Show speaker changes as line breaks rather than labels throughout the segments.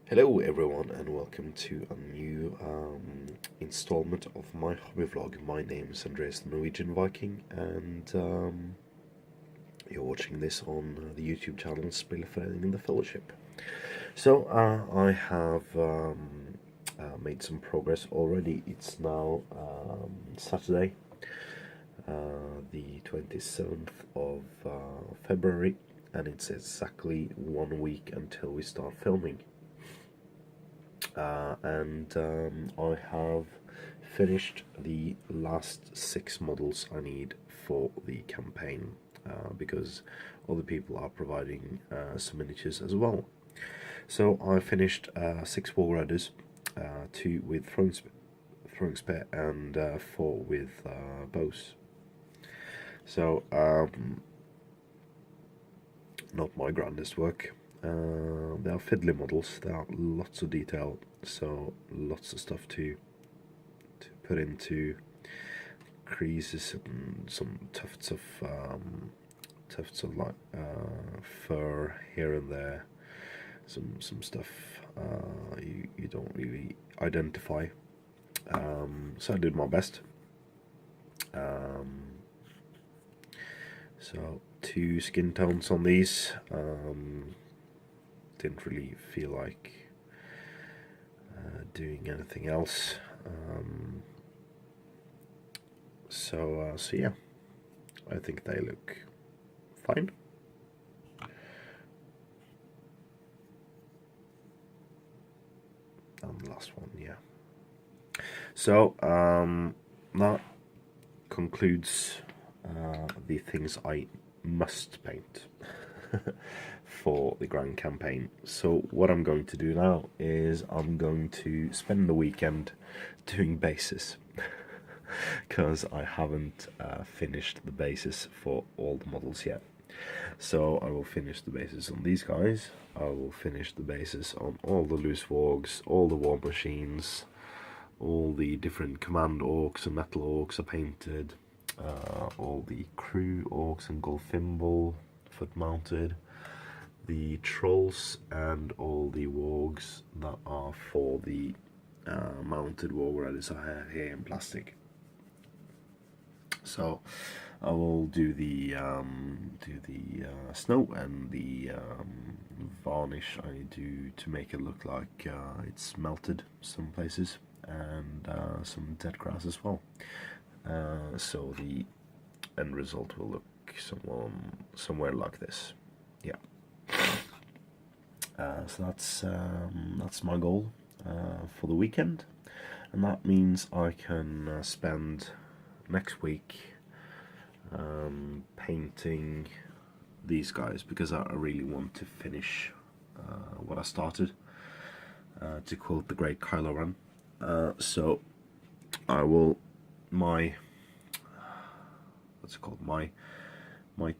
Hello everyone and welcome to a new installment of my hobby vlog. My name is Andreas, the Norwegian Viking, and you're watching this on the YouTube channel Spillforeningen in the Fellowship. So I have made some progress already. It's now Saturday, the 27th of February, and it's exactly 1 week until we start filming. And I have finished the last 6 models I need for the campaign, because other people are providing some miniatures as well. So I finished 6 wall riders, 2 with throwing spear and 4 with bows. So not my grandest work. They are fiddly models. There are lots of detail, so lots of stuff to put into creases and some tufts of like fur here and there. Some stuff you don't really identify. So I did my best. So 2 skin tones on these. Didn't really feel like doing anything else. So yeah, I think they look fine. And the last one, yeah. So that concludes the things I must paint for the grand campaign. So what I'm going to do now is I'm going to spend the weekend doing bases, because I haven't finished the bases for all the models yet. So I will finish the bases on these guys, I will finish the bases on all the loose wargs, all the war machines, all the different command orcs and metal orcs are painted, all the crew orcs and gold thimble foot mounted, the trolls and all the wargs that are for the mounted warg riders I have here in plastic. So I will do the snow and the varnish I do to make it look like it's melted some places, and some dead grass as well. So the end result will look somewhere like this. Yeah. So that's my goal for the weekend, and that means I can spend next week painting these guys, because I really want to finish what I started, to quote the great Kylo Ren. So I will my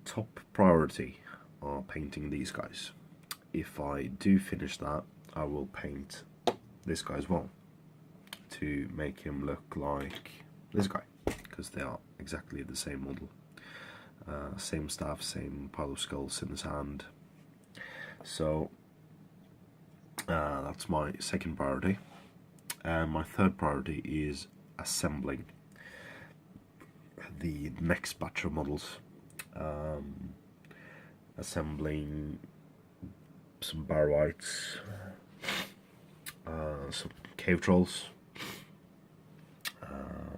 top priority are painting these guys. If I do finish that, I will paint this guy as well, to make him look like this guy, because they are exactly the same model. Same staff, same pile of skulls in his hand. So that's my second priority. And my third priority is assembling the next batch of models. Assembling some bar whites, some cave trolls,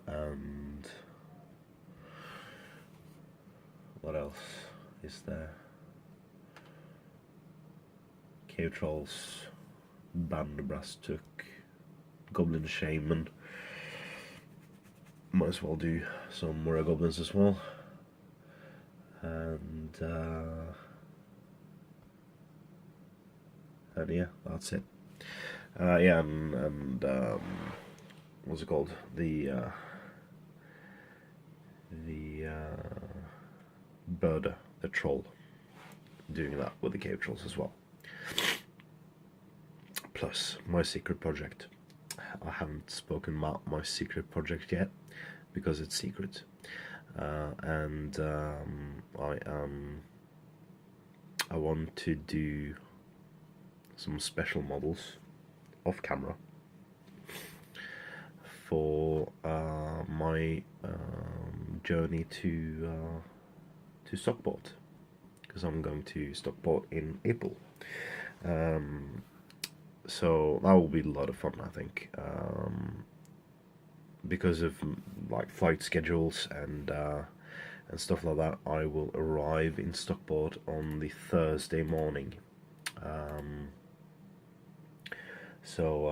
and what else is there? Cave trolls, Bandebrass took, goblin shaman. Might as well do some more goblins as well, and yeah, that's it. Yeah, and what's it called? The bird, the troll. Doing that with the cave trolls as well. Plus my secret project. I haven't spoken about my secret project yet, because it's secret, and I want to do some special models off camera for my journey to Stockport, because I'm going to Stockport in April. So that will be a lot of fun, I think, because of like flight schedules and stuff like that. I will arrive in Stockport on the Thursday morning. So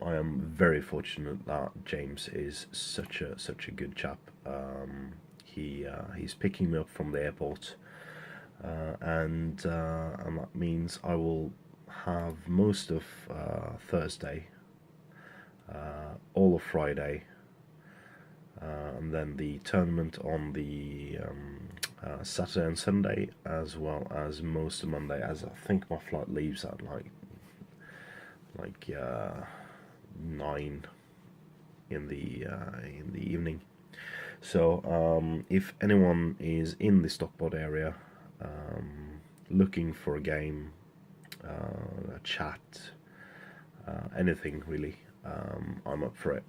I am very fortunate that James is such a good chap. He's picking me up from the airport, and that means I will have most of Thursday, all of Friday, and then the tournament on the Saturday and Sunday, as well as most of Monday, as I think my flight leaves at like 9 in the evening. So if anyone is in the Stockport area, looking for a game, a chat, anything really, I'm up for it.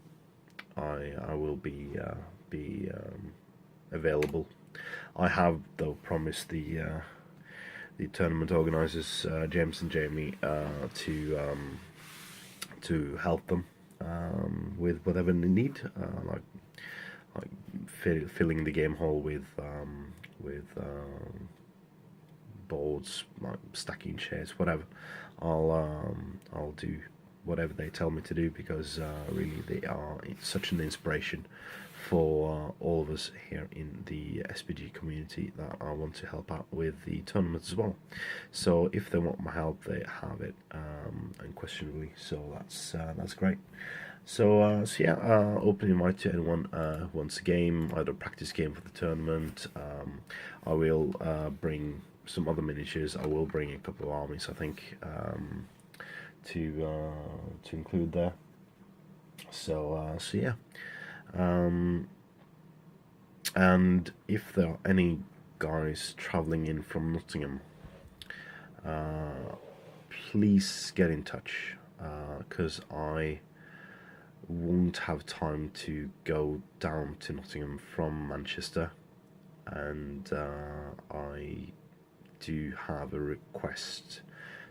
I will be available. I have though promised the tournament organisers, James and Jamie, to help them with whatever they need, like filling the game hall with boards, like stacking chairs, whatever. I'll do whatever they tell me to do, because really they are such an inspiration for all of us here in the SPG community, that I want to help out with the tournament as well. So if they want my help, they have it unquestionably. So that's great. So yeah, open invite to anyone who wants a game, either a practice game for the tournament. I will bring some other miniatures. I will bring a couple of armies, I think, to include there. So yeah. And if there are any guys travelling in from Nottingham, please get in touch, because I won't have time to go down to Nottingham from Manchester, and I do have a request.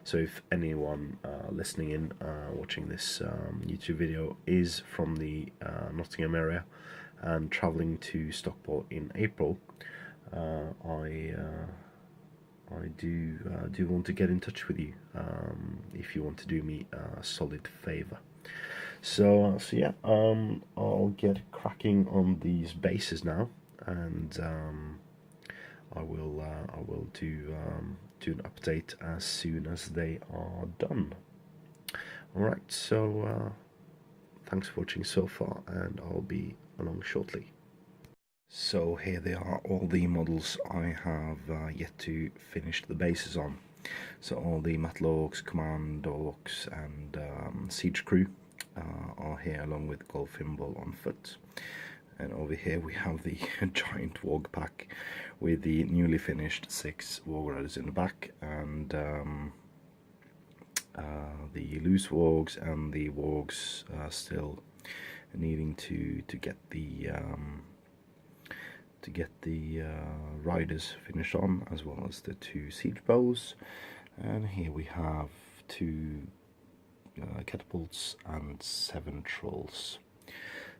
So if anyone listening in, watching this YouTube video, is from the Nottingham area and travelling to Stockport in April, I do want to get in touch with you, if you want to do me a solid favour. So yeah, I'll get cracking on these bases now, and I will do an update as soon as they are done. Alright, so thanks for watching so far, and I'll be along shortly. So here they are, all the models I have yet to finish the bases on. So all the Metal Orcs, Command Orcs, and Siege Crew are here, along with Golfimble on foot. And over here we have the giant warg pack with the newly finished 6 warg riders in the back, and the loose wargs and the wargs still needing to get the riders finished on, as well as the 2 siege bows. And here we have 2 catapults and 7 trolls.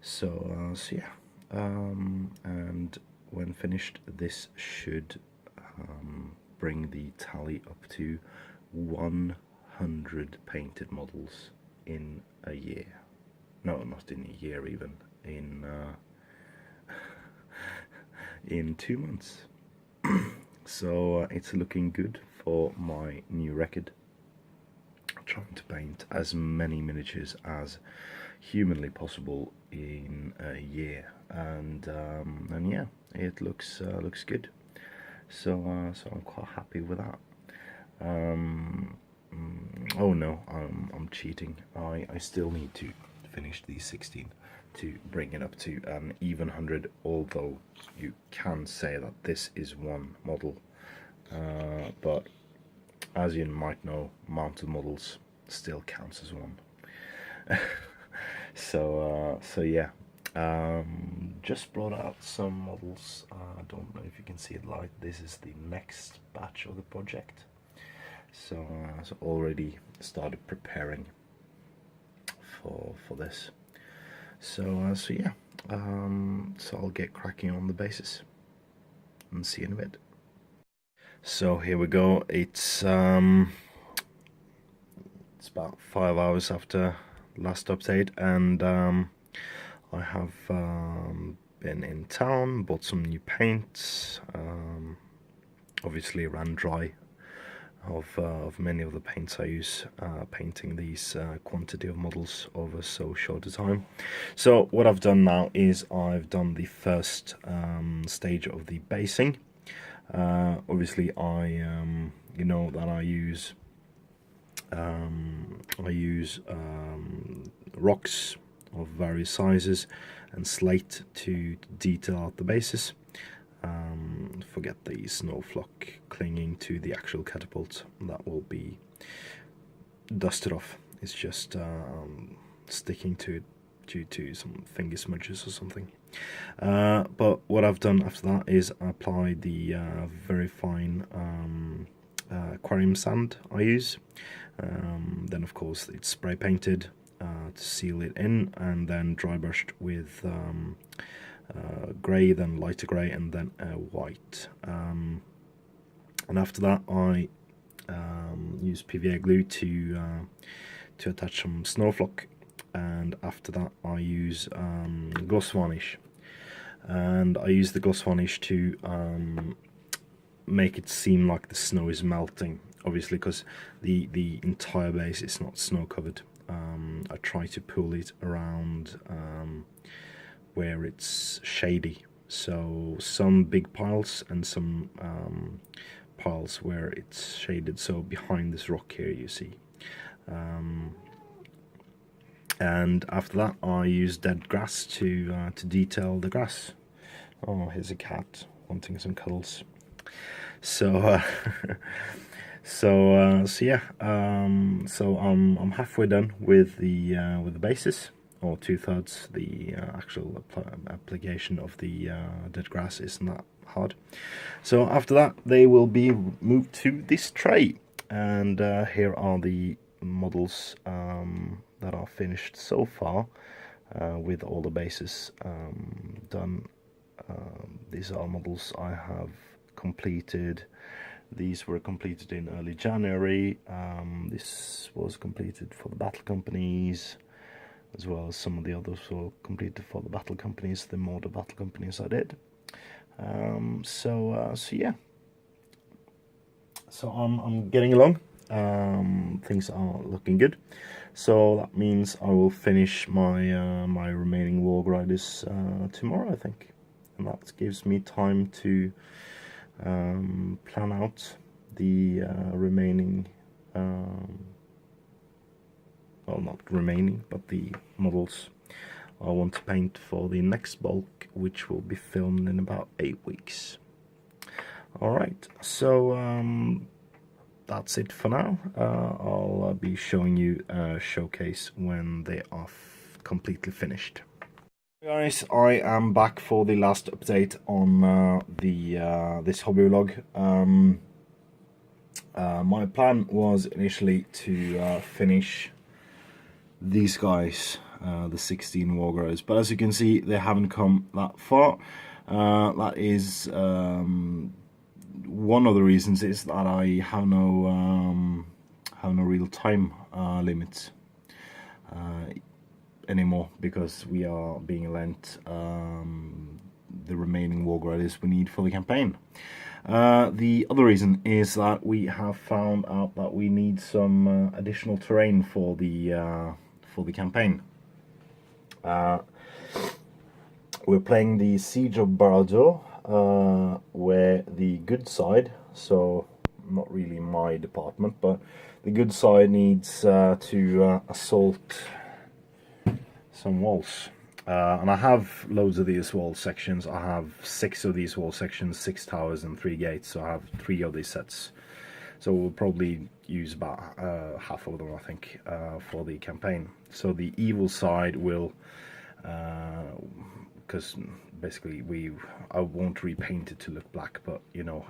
So yeah, and when finished, this should bring the tally up to 100 painted models in a year. No, not in a year, even in 2 months. So it's looking good for my new record. Trying to paint as many miniatures as humanly possible in a year, and yeah, it looks good. So I'm quite happy with that. Oh no, I'm cheating. I still need to finish the 16 to bring it up to an even 100, although you can say that this is one model, but as you might know, mounted models still counts as one. So yeah, just brought out some models. I don't know if you can see it light. This is the next batch of the project. So already started preparing for this. So yeah, so I'll get cracking on the bases and see you in a bit. So here we go. It's about 5 hours after last update, and I have been in town, bought some new paints. Obviously ran dry of many of the paints I use painting these quantity of models over so short a time. So what I've done now is I've done the first stage of the basing. Obviously you know that I use rocks of various sizes and slate to detail out the bases. Forget the snow flock clinging to the actual catapult. That will be dusted off. It's just sticking to it due to some finger smudges or something. But what I've done after that is apply the very fine aquarium sand I use. Then of course it's spray painted to seal it in, and then dry brushed with grey, then lighter grey, and then white. And after that I use PVA glue to attach some snowflock, and after that I use gloss varnish, and I use the gloss varnish to make it seem like the snow is melting, obviously because the entire base is not snow covered. I try to pull it around where it's shady, so some big piles and some piles where it's shaded. So behind this rock here you see, and after that I use dead grass to detail the grass. Oh, here's a cat wanting some cuddles. So so yeah, so I'm halfway done with the bases, or 2/3. The actual application of the dead grass isn't that hard. So after that they will be moved to this tray, and here are the models that are finished so far, with all the bases done. These are models I have completed. These were completed in early January. This was completed for the battle companies, as well as some of the others were completed for the battle companies, the more the battle companies I did. So yeah, so I'm getting along. Things are looking good, so that means I will finish my my remaining warg riders tomorrow, I think, and that gives me time to plan out the remaining, well, not remaining, but the models I want to paint for the next bulk, which will be filmed in about 8 weeks. Alright, so that's it for now. I'll be showing you a showcase when they are completely finished. Guys, I am back for the last update on this hobby vlog. My plan was initially to finish these guys, the 16 wargos, but as you can see they haven't come that far. That is one of the reasons is that I have no real time limits anymore, because we are being lent the remaining warg riders we need for the campaign. The other reason is that we have found out that we need some additional terrain for the campaign. We're playing the Siege of Barado, where the good side, so not really my department, but the good side needs to assault some walls, and I have loads of these wall sections. I have 6 of these wall sections, 6 towers and 3 gates, so I have 3 of these sets. So we'll probably use about half of them, I think, for the campaign. So the evil side will, because basically I won't repaint it to look black, but you know,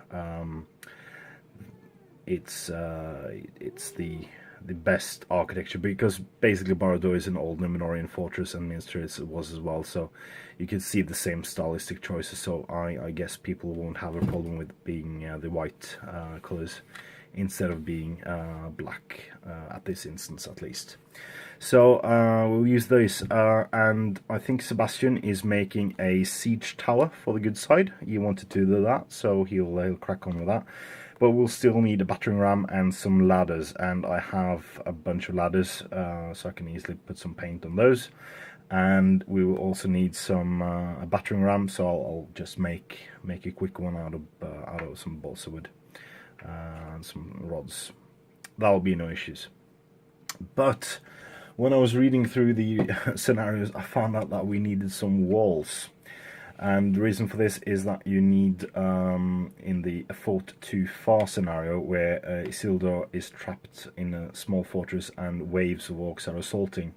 it's the best architecture, because basically Barad-dûr is an old Numenorean fortress, and Minster was as well, so you can see the same stylistic choices. So I guess people won't have a problem with being the white colors instead of being black at this instance, at least. So we'll use those, and I think Sebastian is making a siege tower for the good side. He wanted to do that, so he'll crack on with that. But we'll still need a battering ram and some ladders, and I have a bunch of ladders, so I can easily put some paint on those. And we will also need some a battering ram, so I'll just make a quick one out of some balsa wood and some rods. That'll be no issues. But when I was reading through the scenarios, I found out that we needed some walls. And the reason for this is that you need, in the fort too far scenario, where Isildur is trapped in a small fortress and waves of orcs are assaulting,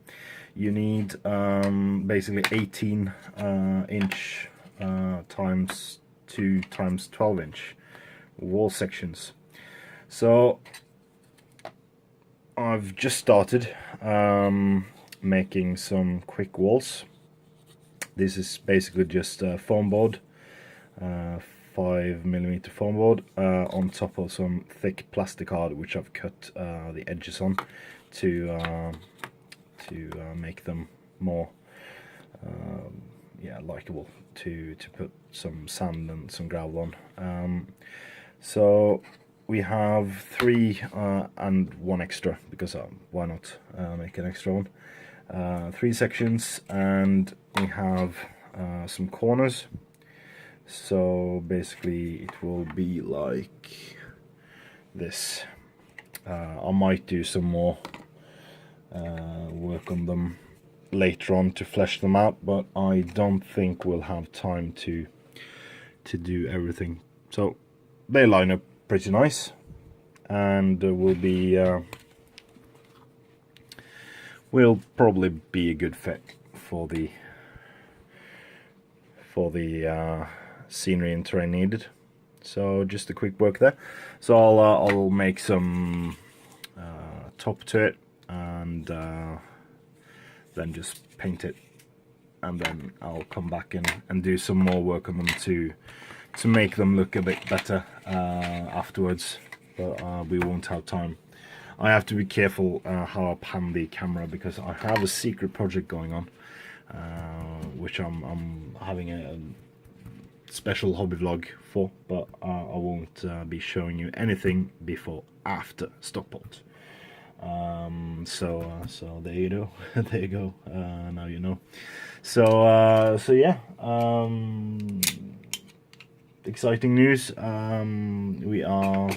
you need basically 18 inch times 2 times 12 inch wall sections. So I've just started making some quick walls. This is basically just foam board, 5mm foam board, on top of some thick plastic card, which I've cut the edges on to make them more likable, to put some sand and some gravel on. So we have 3 and 1 extra, because why not make an extra one. 3 sections, and we have some corners. So basically it will be like this. I might do some more work on them later on to flesh them out, but I don't think we'll have time to do everything. So they line up pretty nice, and will probably be a good fit for the scenery and terrain needed. So just a quick work there. So I'll make some top to it, and then just paint it, and then I'll come back and do some more work on them to make them look a bit better afterwards, but we won't have time. I have to be careful how I pan the camera, because I have a secret project going on, which I'm having a special hobby vlog for, but I won't be showing you anything before after Stockport. So there you go. There you go. Now you know. So yeah. Exciting news. We are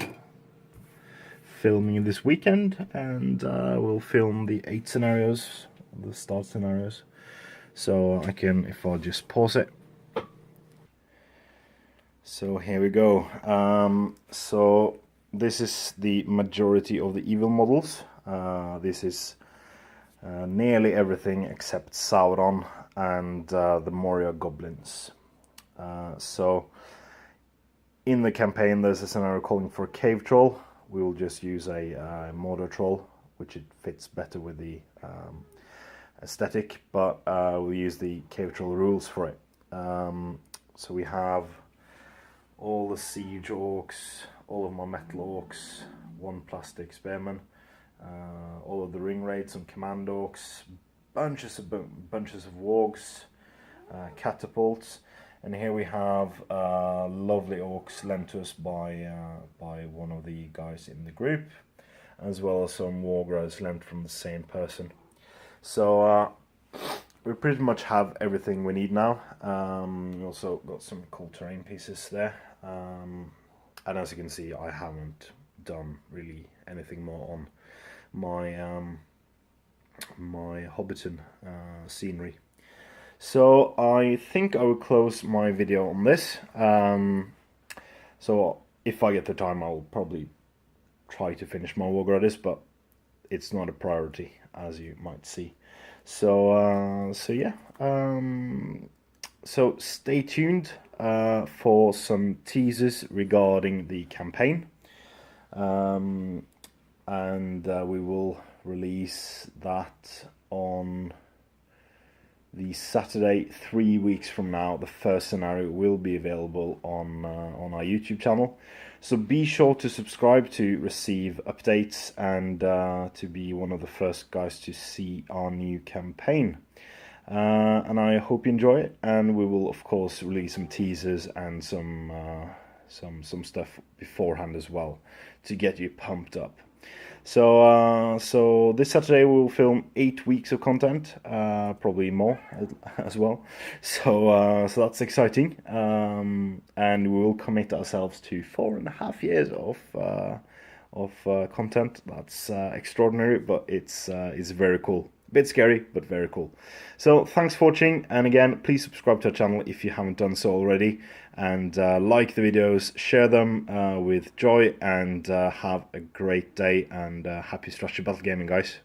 filming this weekend, and we'll film the 8 scenarios, the start scenarios. So I can, if I just pause it. So here we go. So this is the majority of the evil models. This is nearly everything except Sauron and the Moria goblins. So in the campaign there's a scenario calling for a cave troll. We will just use a Mordor troll, which it fits better with the aesthetic, but we'll use the cave troll rules for it. So we have all the siege orcs, all of my metal orcs, 1 plastic spearman, all of the ring raids and command orcs, bunches of wargs, catapults, and here we have lovely orcs lent to us by one of the guys in the group, as well as some wargrows lent from the same person. So we pretty much have everything we need now. We also got some cool terrain pieces there, and as you can see, I haven't done really anything more on my my Hobbiton scenery. So I think I will close my video on this. So if I get the time, I'll probably try to finish my wargs, but it's not a priority, as you might see. So yeah. So stay tuned for some teasers regarding the campaign, and we will release that on the Saturday 3 weeks from now. The first scenario will be available on our YouTube channel, so be sure to subscribe to receive updates and to be one of the first guys to see our new campaign. And I hope you enjoy it, and we will of course release some teasers and some stuff beforehand as well to get you pumped up. So this Saturday we'll film 8 weeks of content, probably more as well. So that's exciting, and we will commit ourselves to 4.5 years of content. That's extraordinary, but it's very cool. A bit scary, but very cool. So thanks for watching, and again, please subscribe to our channel if you haven't done so already, and like the videos, share them with joy, and have a great day, and happy strategy battle gaming, guys.